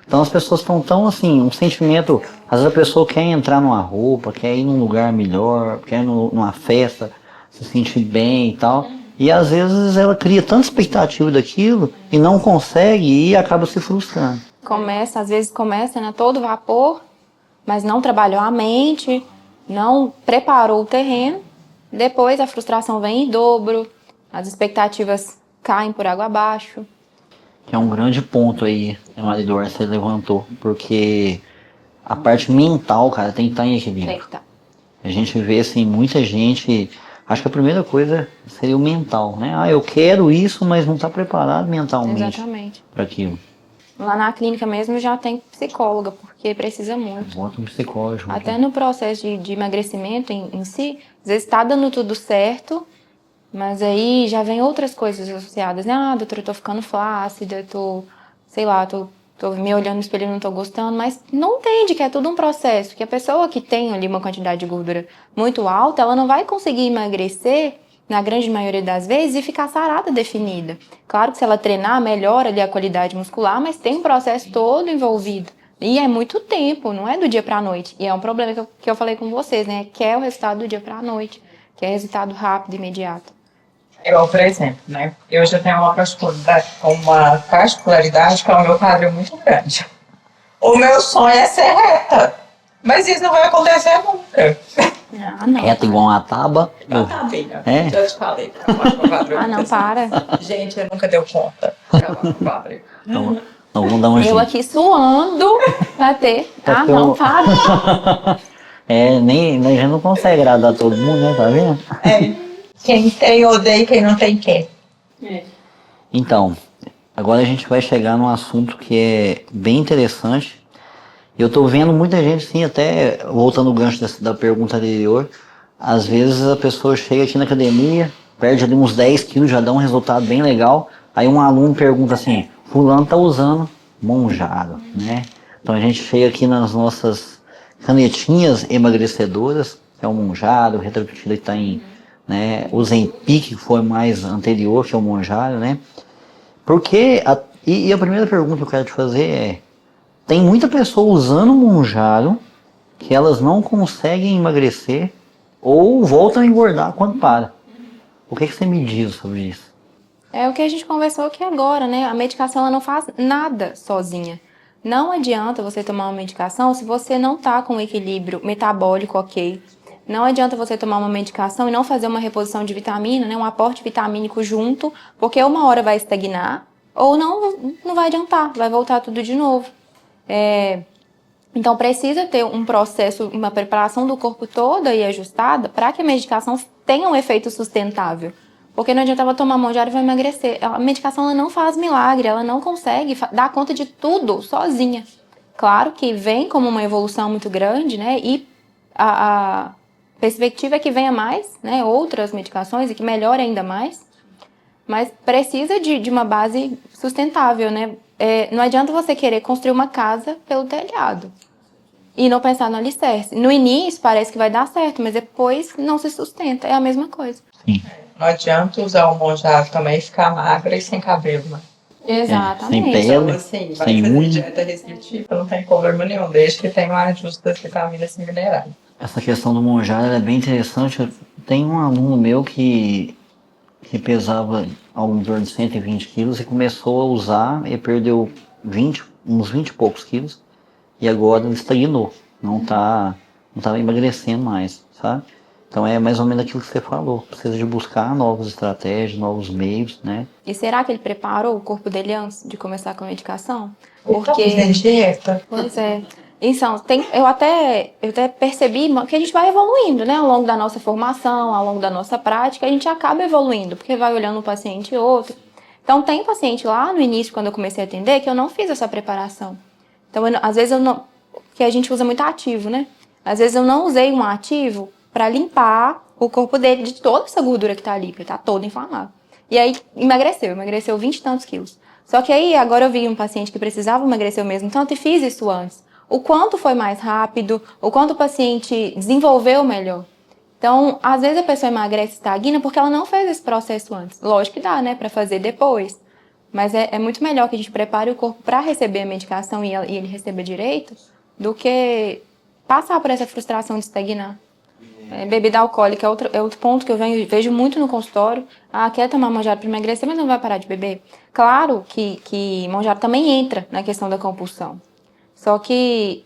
Então as pessoas estão tão assim, um sentimento, às vezes a pessoa quer entrar numa roupa, quer ir num lugar melhor, quer ir numa festa, se sentir bem e tal. E às vezes ela cria tanta expectativa daquilo e não consegue e acaba se frustrando. Às vezes começa, né, todo vapor, mas não trabalhou a mente, não preparou o terreno. Depois a frustração vem em dobro, as expectativas caem por água abaixo. Que é um grande ponto aí, Maridor, você levantou, porque a parte mental, cara, tem que estar em equilíbrio. Tem que estar. A gente vê, assim, muita gente... Acho que a primeira coisa seria o mental, né? Eu quero isso, mas não está preparado mentalmente para aquilo. Lá na clínica mesmo já tem psicóloga, porque precisa muito. Bota um psicólogo. Até no processo de emagrecimento em si, às vezes está dando tudo certo, mas aí já vem outras coisas associadas, né? Doutora, eu tô ficando flácida, tô me olhando no espelho e não tô gostando, mas não entende que é tudo um processo, que a pessoa que tem ali uma quantidade de gordura muito alta, ela não vai conseguir emagrecer, na grande maioria das vezes, e ficar sarada definida. Claro que se ela treinar, melhora ali a qualidade muscular, mas tem um processo todo envolvido. E é muito tempo, não é do dia pra noite. E é um problema que eu falei com vocês, né? Quer o resultado do dia pra noite, quer resultado rápido, imediato. Igual, por exemplo, né? Eu já tenho uma particularidade que é o meu quadril muito grande. O meu sonho é ser reta, mas isso não vai acontecer nunca. Não. Reta igual uma tábua. Tabinha, já te falei. Não, para. Gente, eu nunca deu conta de acabar com o quadril. Então, vamos dar um jeito. Eu aqui suando pra ter. Não, para. A gente não consegue agradar todo mundo, né? Tá vendo? Quem tem odeia, quem não tem quer. Então, agora a gente vai chegar num assunto que é bem interessante. Eu tô vendo muita gente, sim, até voltando o gancho da pergunta anterior, às vezes a pessoa chega aqui na academia, perde ali uns 10 quilos, já dá um resultado bem legal. Aí um aluno pergunta assim, fulano tá usando Mounjaro, né? Então a gente chega aqui nas nossas canetinhas emagrecedoras, que é o Mounjaro, o Retroctila que está em, né, o Ozempic, que foi mais anterior, que é o Mounjaro, né? Porque, e a primeira pergunta que eu quero te fazer é, tem muita pessoa usando o Mounjaro que elas não conseguem emagrecer ou voltam a engordar quando para. O que você me diz sobre isso? É o que a gente conversou aqui agora, né? A medicação ela não faz nada sozinha. Não adianta você tomar uma medicação se você não tá com um equilíbrio metabólico ok. Não adianta você tomar uma medicação e não fazer uma reposição de vitamina, né? Um aporte vitamínico junto, porque uma hora vai estagnar ou não vai adiantar, vai voltar tudo de novo. Então precisa ter um processo, uma preparação do corpo toda e ajustada para que a medicação tenha um efeito sustentável. Porque não adianta ela tomar Mounjaro e vai emagrecer. A medicação ela não faz milagre, ela não consegue dar conta de tudo sozinha. Claro que vem como uma evolução muito grande, né? E a perspectiva é que venha mais, né? Outras medicações e que melhore ainda mais. Mas precisa de uma base sustentável, né? Não adianta você querer construir uma casa pelo telhado e não pensar no alicerce. No início parece que vai dar certo, mas depois não se sustenta. É a mesma coisa. Sim. Não adianta usar o Mounjaro também e ficar magra e sem cabelo, né? Exatamente. Sem pele, Então, assim, vai sem fazer unha. dieta restritiva, não tem problema nenhum, desde que tenha um ajuste das vitaminas e minerais. Essa questão do Mounjaro é bem interessante. Tem um aluno meu que pesava ao redor de 120 quilos e começou a usar e perdeu uns 20 e poucos quilos e agora ele estagnou. Não tá emagrecendo mais, sabe? Então é mais ou menos aquilo que você falou. Precisa de buscar novas estratégias, novos meios, né? E será que ele preparou o corpo dele antes de começar com a medicação? Tá fazendo dieta. Pois é. Então, eu até percebi que a gente vai evoluindo, né? Ao longo da nossa formação, ao longo da nossa prática, a gente acaba evoluindo, porque vai olhando um paciente e outro. Então, tem paciente lá no início, quando eu comecei a atender, que eu não fiz essa preparação. Então, às vezes eu não... Porque a gente usa muito ativo, né? Às vezes eu não usei um ativo para limpar o corpo dele de toda essa gordura que tá ali, porque tá todo inflamado. E aí, emagreceu 20 e tantos quilos. Só que aí, agora eu vi um paciente que precisava emagrecer o mesmo tanto e fiz isso antes. O quanto foi mais rápido, o quanto o paciente desenvolveu melhor. Então, às vezes a pessoa emagrece e estagna porque ela não fez esse processo antes. Lógico que dá, né, para fazer depois. Mas é muito melhor que a gente prepare o corpo para receber a medicação e ele receber direito do que passar por essa frustração de estagnar. Bebida alcoólica é outro ponto que eu vejo muito no consultório. Quer tomar Mounjaro para emagrecer, mas não vai parar de beber. Claro que Mounjaro também entra na questão da compulsão. Só que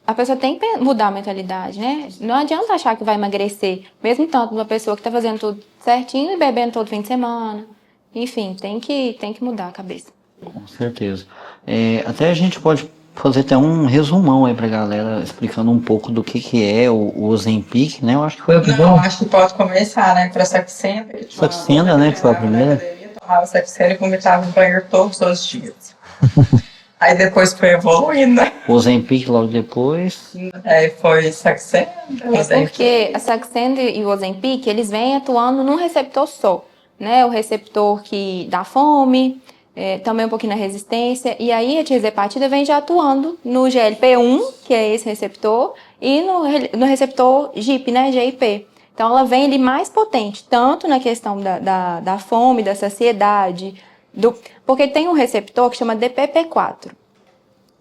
a pessoa tem que mudar a mentalidade, né? Não adianta achar que vai emagrecer, mesmo tanto uma pessoa que está fazendo tudo certinho e bebendo todo fim de semana. Enfim, tem que mudar a cabeça. Com certeza. Até a gente pode fazer até um resumão aí pra galera, explicando um pouco do que é o Ozempic, né? Eu acho que foi a primeira. Não, acho que pode começar, né? Para Saxenda. Saxenda, né? Que foi a primeira. Academia, tomava Saxenda e vomitava no banheiro todos os dias. Aí depois foi evoluindo, né? O Ozempic logo depois. Aí foi Saxenda. Porque a Saxenda e o Ozempic, eles vêm atuando num receptor só, né? O receptor que dá fome, também um pouquinho na resistência. E aí a tirzepatida vem já atuando no GLP-1, que é esse receptor, e no receptor GIP, né? GIP. Então ela vem ali mais potente, tanto na questão da fome, da saciedade, porque tem um receptor que chama DPP4.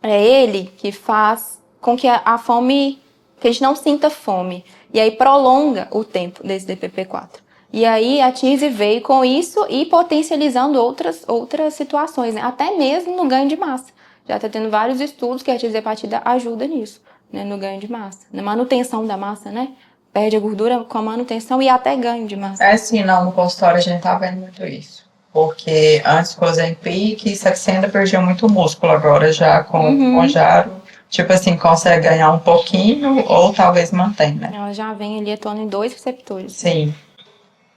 É ele que faz com que a fome, que a gente não sinta fome. E aí prolonga o tempo desse DPP4. E aí a TIRSE veio com isso e potencializando outras situações, né? Até mesmo no ganho de massa. Já está tendo vários estudos que a tirzepatida ajuda nisso, né? No ganho de massa, na manutenção da massa, né? Perde a gordura com a manutenção e até ganho de massa. Sim, não, no consultório a gente tá vendo muito isso. Porque antes com o Ozempic e Saxenda perdia muito músculo, agora já com o Mounjaro, tipo assim, consegue ganhar um pouquinho ou talvez mantém, né? Ela já vem ali atuando em 2 receptores. Sim.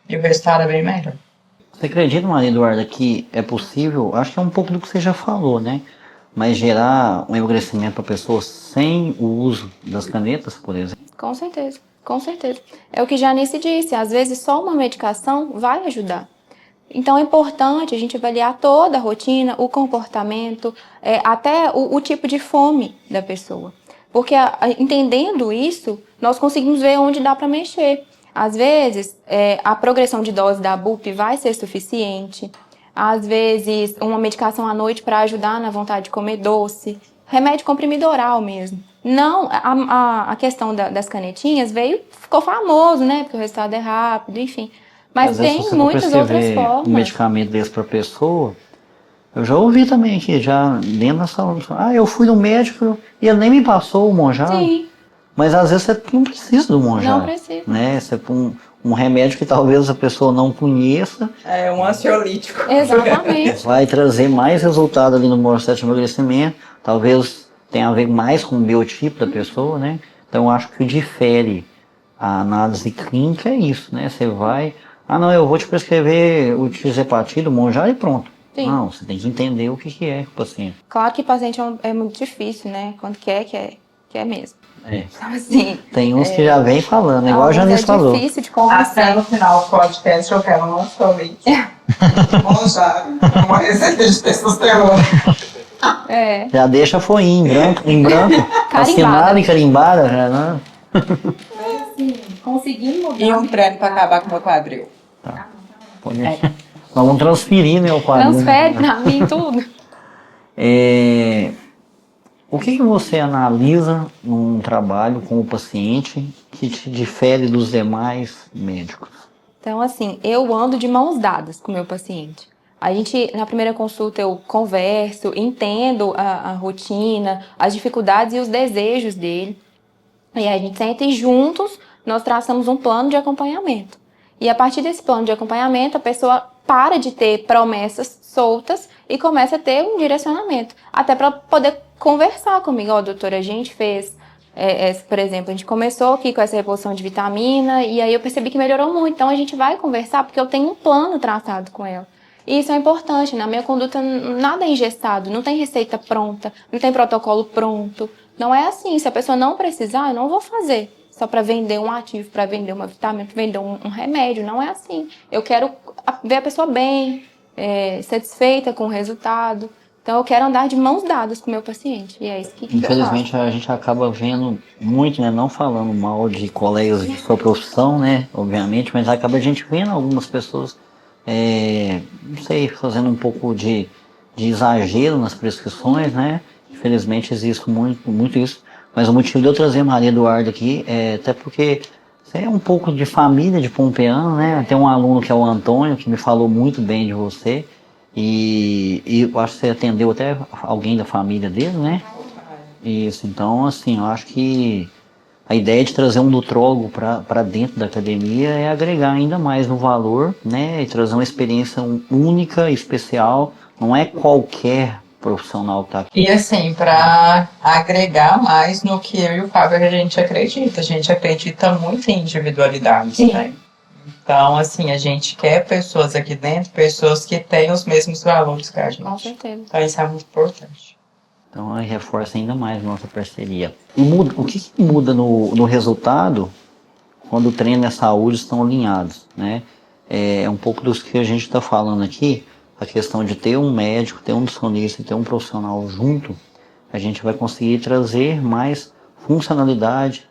E o resultado é bem melhor. Você acredita, Maria Eduarda, que é possível? Acho que é um pouco do que você já falou, né? mas gerar um emagrecimento para a pessoa sem o uso das canetas, por exemplo? Com certeza, com certeza. É o que Janice disse, às vezes só uma medicação vai ajudar. Então é importante a gente avaliar toda a rotina, o comportamento, até o tipo de fome da pessoa. Porque entendendo isso, nós conseguimos ver onde dá para mexer. Às vezes, a progressão de dose da BUP vai ser suficiente. Às vezes, uma medicação à noite para ajudar na vontade de comer doce. Remédio comprimido oral mesmo. Não, a questão das canetinhas ficou famoso, né? Porque o resultado é rápido, enfim. Mas Às vezes, se tem você muitas for outras prescrever formas. um medicamento desse para a pessoa, eu já ouvi também aqui, já dentro da saúde. Eu fui no médico e ele nem me passou o Monjaro. Sim, Mas às vezes você não precisa do Monjaro. não precisa. Né? Você põe um remédio que talvez a pessoa não conheça, É um ansiolítico. Exatamente. vai trazer mais resultado ali no processo de emagrecimento, talvez tenha a ver mais com o biotipo da pessoa, né? Então eu acho que o que difere a análise clínica é isso, né? Você vai, não, eu vou te prescrever o tirzepatide, o Monjaro e pronto. Sim. Não, você tem que entender o que é o paciente. Claro que paciente é muito difícil, né? Quando quer mesmo. É. Então, assim, Tem uns que já vem falando, igual a Janice falou. É difícil de Até convencer. no final do podcast eu quero um ansiolítico. Monjaro, uma receita de testosterona. Já deixa a folhinha em branco, assinada e carimbada, já, né? Conseguir mudar. E um treino para acabar com o meu quadril. Pode. Nós vamos transferir, né, o quadro. Transfere pra mim tudo. O que você analisa num trabalho com o paciente que te difere dos demais médicos? Então, assim, eu ando de mãos dadas com o meu paciente. Na primeira consulta, eu converso, entendo a rotina, as dificuldades e os desejos dele. E aí a gente senta e juntos nós traçamos um plano de acompanhamento. E a partir desse plano de acompanhamento, a pessoa para de ter promessas soltas e começa a ter um direcionamento. Até para poder conversar comigo. Doutora, a gente fez, por exemplo, a gente começou aqui com essa reposição de vitamina e aí eu percebi que melhorou muito. Então a gente vai conversar porque eu tenho um plano traçado com ela. E isso é importante. Na minha conduta, nada é engessado, não tem receita pronta, não tem protocolo pronto. Não é assim. Se a pessoa não precisar, eu não vou fazer. Só para vender um ativo, para vender uma vitamina, para vender um remédio. Não é assim. Eu quero ver a pessoa bem, satisfeita com o resultado. Então, eu quero andar de mãos dadas com o meu paciente. E é isso que Infelizmente, a gente acaba vendo muito, né? Não falando mal de colegas de sua profissão, né? Obviamente, mas acaba a gente vendo algumas pessoas, não sei, fazendo um pouco de exagero nas prescrições, né? Infelizmente, existe muito isso. Mas o motivo de eu trazer a Maria Eduarda aqui é até porque você é um pouco de família de pompeano, né? Tem um aluno que é o Antônio, que me falou muito bem de você. E eu acho que você atendeu até alguém da família dele, né? Isso, então, assim, eu acho que a ideia de trazer um nutrólogo para dentro da academia é agregar ainda mais no valor, né? E trazer uma experiência única, especial. Não é qualquer profissional que está aqui. E assim, para agregar mais no que eu e o Fábio a gente acredita muito em individualidade, né? Então, assim, a gente quer pessoas aqui dentro, pessoas que têm os mesmos valores que a gente. Com certeza. Então, isso é muito importante. Então, aí reforça ainda mais nossa parceria. O que muda no resultado quando o treino e a saúde estão alinhados, né? É um pouco dos que a gente está falando aqui, a questão de ter um médico, ter um nutricionista e ter um profissional junto, a gente vai conseguir trazer mais funcionalidade,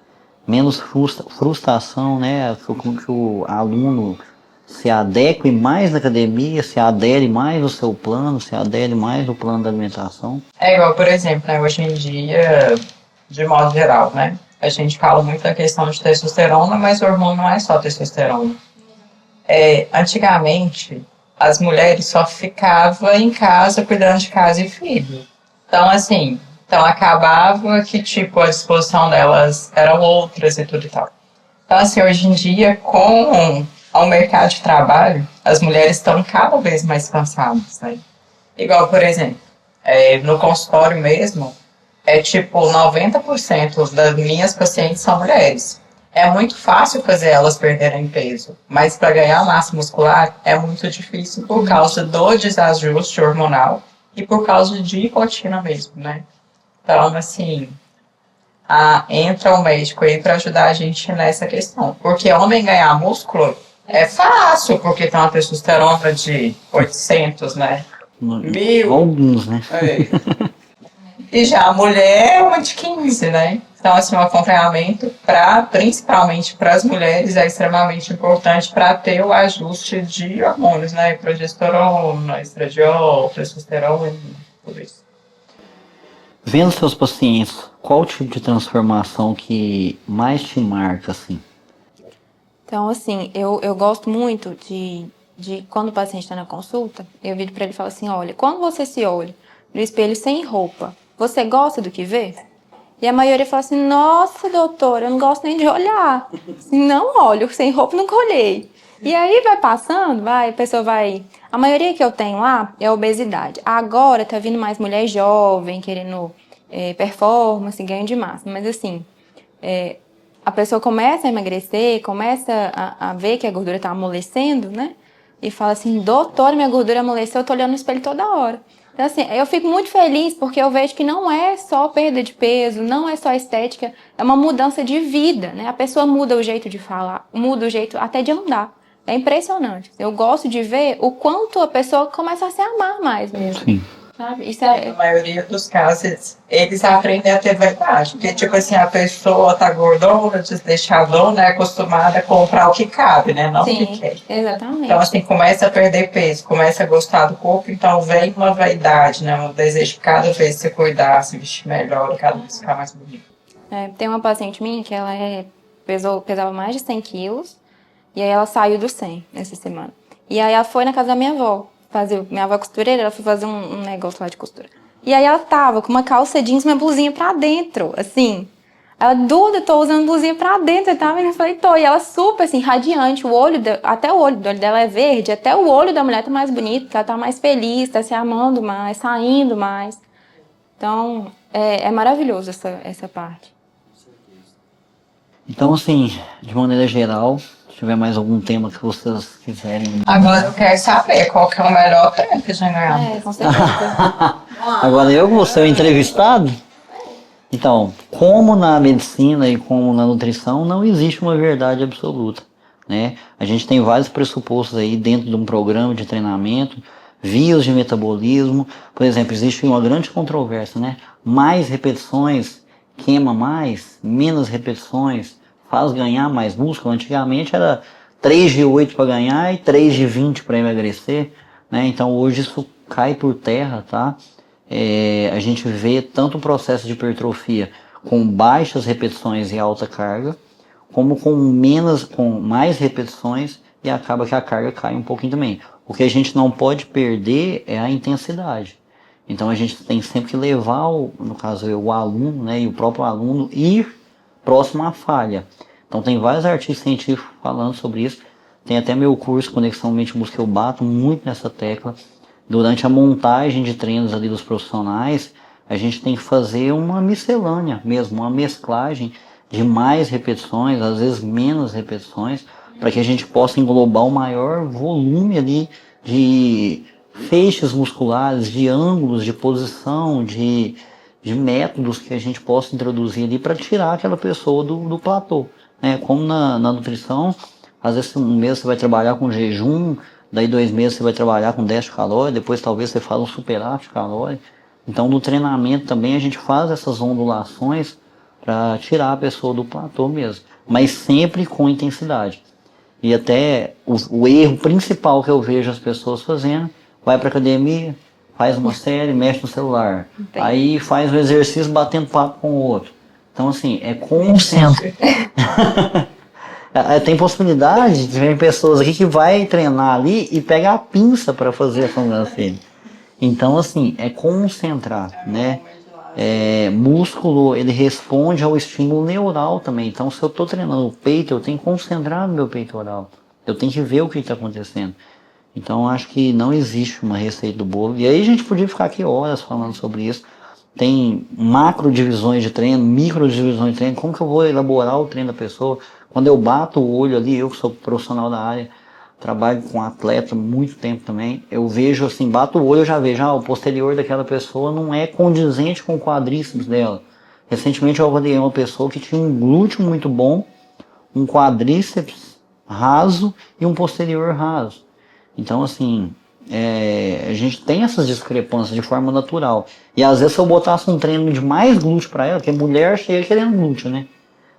menos frustração, né? Que o aluno se adeque mais na academia, se adere mais no seu plano, se adere mais no plano da alimentação. É igual, por exemplo, né, hoje em dia, de modo geral, né? A gente fala muito da questão de testosterona, mas o hormônio não é só testosterona. Antigamente, as mulheres só ficavam em casa cuidando de casa e filho. Então, assim, acabava que, tipo, a disposição delas eram outras e tudo e tal. Então, assim, hoje em dia, com o mercado de trabalho, as mulheres estão cada vez mais cansadas, né? Igual, por exemplo, no consultório mesmo, tipo, 90% das minhas pacientes são mulheres. É muito fácil fazer elas perderem peso, mas para ganhar massa muscular é muito difícil por causa do desajuste hormonal e por causa de rotina mesmo, né? Então, assim, entra o médico aí para ajudar a gente nessa questão. Porque homem ganhar músculo é fácil, porque tem uma testosterona de 800, né? 1000. Alguns, né? É. E já a mulher é uma de 15, né? Então, assim, o acompanhamento, principalmente para as mulheres, é extremamente importante para ter o ajuste de hormônios, né? Progesterona, estradiol, testosterona, tudo isso. Vendo seus pacientes, qual o tipo de transformação que mais te marca, assim? Então, assim, eu gosto muito de quando o paciente está na consulta, eu viro para ele e falo assim, olha, quando você se olha no espelho sem roupa, você gosta do que vê? E a maioria fala assim, nossa, doutora, eu não gosto nem de olhar. Assim, não olho, sem roupa nunca olhei. E aí vai passando, a pessoa vai... A maioria que eu tenho lá é obesidade. Agora tá vindo mais mulher jovem, querendo performance, ganho de massa. Mas assim, a pessoa começa a emagrecer, começa a ver que a gordura tá amolecendo, né? E fala assim, doutora, minha gordura amoleceu, eu tô olhando no espelho toda hora. Então, assim, eu fico muito feliz porque eu vejo que não é só perda de peso, não é só estética, é uma mudança de vida, né? A pessoa muda o jeito de falar, muda o jeito até de andar. É impressionante. Eu gosto de ver o quanto a pessoa começa a se amar mais mesmo. Sim. Sabe? Isso Na maioria dos casos, eles aprendem a ter verdade. Porque, tipo assim, a pessoa tá gordona, desleixadona, é acostumada a comprar o que cabe, né? Não o que quer. Exatamente. Então, assim, começa a perder peso, começa a gostar do corpo, então vem uma vaidade, né? Um desejo de cada vez se cuidar, se vestir melhor, cada vez ficar mais bonito. Tem uma paciente minha que ela pesava mais de 100 quilos, e aí ela saiu do 100 essa semana. E aí ela foi na casa da minha avó. Minha avó é costureira, ela foi fazer um negócio lá de costura. E aí ela tava com uma calça jeans e uma blusinha pra dentro, assim. Ela, Duda, tô usando blusinha pra dentro, tá? E eu falei, tô. E ela super, assim, radiante. Até o olho dela é verde, até o olho da mulher tá mais bonito, ela tá mais feliz, tá se amando mais, saindo mais. Então, é maravilhoso essa parte. Então, assim, de maneira geral, se tiver mais algum tema que vocês quiserem... Agora eu quero saber qual que é o melhor treino que a gente ganhar. Com certeza. Agora eu vou ser o entrevistado? Então, como na medicina e como na nutrição, não existe uma verdade absoluta, né? A gente tem vários pressupostos aí dentro de um programa de treinamento, vias de metabolismo. Por exemplo, existe uma grande controvérsia, né? Mais repetições queima mais, menos repetições faz ganhar mais músculo. Antigamente era 3 de 8 para ganhar e 3 de 20 para emagrecer, né? Então hoje isso cai por terra, tá? A gente vê tanto o processo de hipertrofia com baixas repetições e alta carga, como com mais repetições e acaba que a carga cai um pouquinho também. O que a gente não pode perder é a intensidade. Então a gente tem sempre que levar, no caso o aluno, né, e o próprio aluno ir próximo à falha. Então tem vários artigos científicos falando sobre isso. Tem até meu curso Conexão Mente-Músculo que eu bato muito nessa tecla. Durante a montagem de treinos ali dos profissionais, a gente tem que fazer uma miscelânea mesmo, uma mesclagem de mais repetições, às vezes menos repetições, para que a gente possa englobar o maior volume ali de feixes musculares, de ângulos, de posição, de métodos que a gente possa introduzir ali para tirar aquela pessoa do platô, né? Como na nutrição, às vezes um mês você vai trabalhar com jejum, daí 2 meses você vai trabalhar com déficit calórico, depois talvez você faça um superávit calórico. Então no treinamento também a gente faz essas ondulações para tirar a pessoa do platô mesmo, mas sempre com intensidade. E até o erro principal que eu vejo as pessoas fazendo, vai para academia, faz uma série, mexe no celular, aí faz o exercício batendo papo com o outro. Então assim, é consciente. Tem possibilidade de ver pessoas aqui que vai treinar ali e pega a pinça para fazer a sobrancelha. Então assim, é concentrar, né? Músculo, ele responde ao estímulo neural também. Então se eu estou treinando o peito, eu tenho que concentrar no meu peitoral. Eu tenho que ver o que está acontecendo. Então acho que não existe uma receita do bolo. E aí a gente podia ficar aqui horas falando sobre isso. Tem macro divisões de treino, micro divisões de treino. Como que eu vou elaborar o treino da pessoa? Quando eu bato o olho ali, eu que sou profissional da área, trabalho com atleta há muito tempo também, eu vejo assim, bato o olho, eu já vejo, o posterior daquela pessoa não é condizente com o quadríceps dela. Recentemente eu avaliei uma pessoa que tinha um glúteo muito bom, um quadríceps raso e um posterior raso. Então, assim, a gente tem essas discrepâncias de forma natural. E às vezes se eu botasse um treino de mais glúteo para ela, porque mulher chega querendo glúteo, né?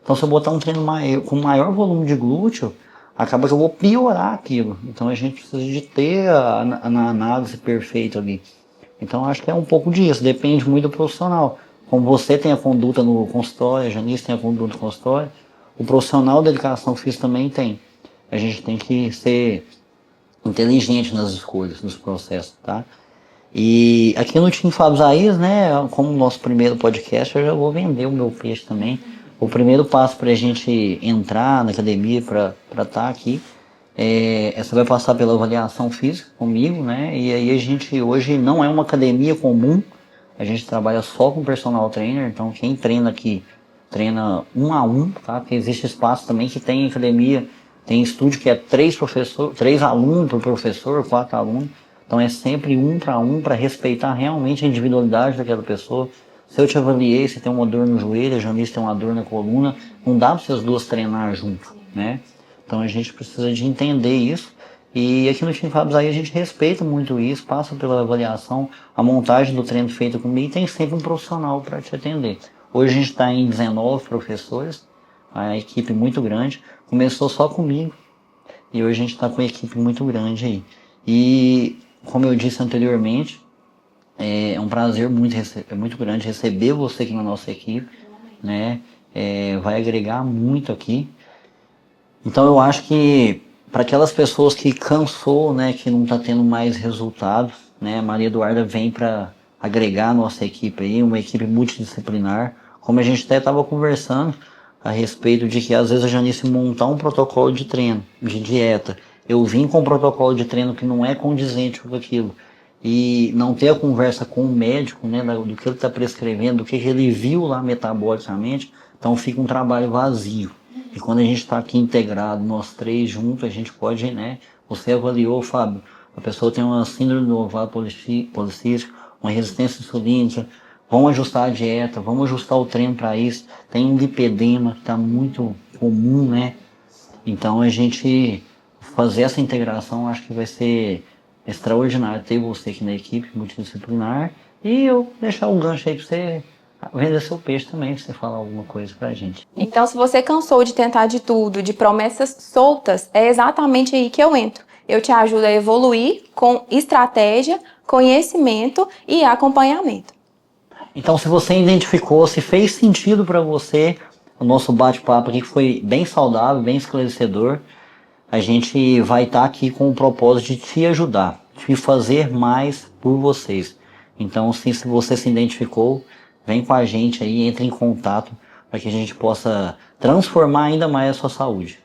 Então se eu botar um treino com maior volume de glúteo, acaba que eu vou piorar aquilo. Então a gente precisa de ter a análise perfeita ali. Então acho que é um pouco disso, depende muito do profissional. Como você tem a conduta no consultório, a Janice tem a conduta no consultório, o profissional da educação física também tem. A gente tem que ser inteligente nas escolhas, nos processos, tá? E aqui no Team Fábio Zaiz, né, como nosso primeiro podcast, eu já vou vender o meu peixe também. O primeiro passo para a gente entrar na academia, para estar aqui, você vai passar pela avaliação física comigo, né? E aí a gente hoje não é uma academia comum, a gente trabalha só com personal trainer, então quem treina aqui treina 1 a 1, tá? Porque existe espaço também que tem academia, tem estúdio que é 3 alunos por professor, 4 alunos. Então é sempre 1 para 1 para respeitar realmente a individualidade daquela pessoa. Se eu te avaliei, você tem uma dor no joelho, a Janice tem uma dor na coluna, não dá para vocês duas treinar junto, né? Então a gente precisa de entender isso. E aqui no Team Fábio aí a gente respeita muito isso, passa pela avaliação, a montagem do treino feita comigo e tem sempre um profissional para te atender. Hoje a gente está em 19 professores, a equipe muito grande, começou só comigo e hoje a gente está com uma equipe muito grande aí. E como eu disse anteriormente, é um prazer muito grande receber você aqui na nossa equipe, né? Vai agregar muito aqui. Então eu acho que para aquelas pessoas que cansou, né, que não está tendo mais resultados, né, a Maria Eduarda vem para agregar a nossa equipe aí, uma equipe multidisciplinar. Como a gente até estava conversando a respeito de que às vezes a Janice montar um protocolo de treino, de dieta, eu vim com um protocolo de treino que não é condizente com aquilo, e não ter a conversa com o médico, né, do que ele está prescrevendo, do que ele viu lá metabolicamente, então fica um trabalho vazio. E quando a gente está aqui integrado, nós três juntos, a gente pode, né? Você avaliou, Fábio, a pessoa tem uma síndrome do ovário policístico, uma resistência insulínica, vamos ajustar a dieta, vamos ajustar o treino para isso. Tem um lipedema que está muito comum, né? Então a gente fazer essa integração, acho que vai ser extraordinário ter você aqui na equipe multidisciplinar e eu deixar um gancho aí para você vender seu peixe também, se você falar alguma coisa pra gente. Então, se você cansou de tentar de tudo, de promessas soltas, é exatamente aí que eu entro. Eu te ajudo a evoluir com estratégia, conhecimento e acompanhamento. Então, se você identificou, se fez sentido para você, o nosso bate-papo aqui foi bem saudável, bem esclarecedor, a gente vai estar aqui com o propósito de te ajudar, de fazer mais por vocês. Então, se você se identificou, vem com a gente aí, entre em contato para que a gente possa transformar ainda mais a sua saúde.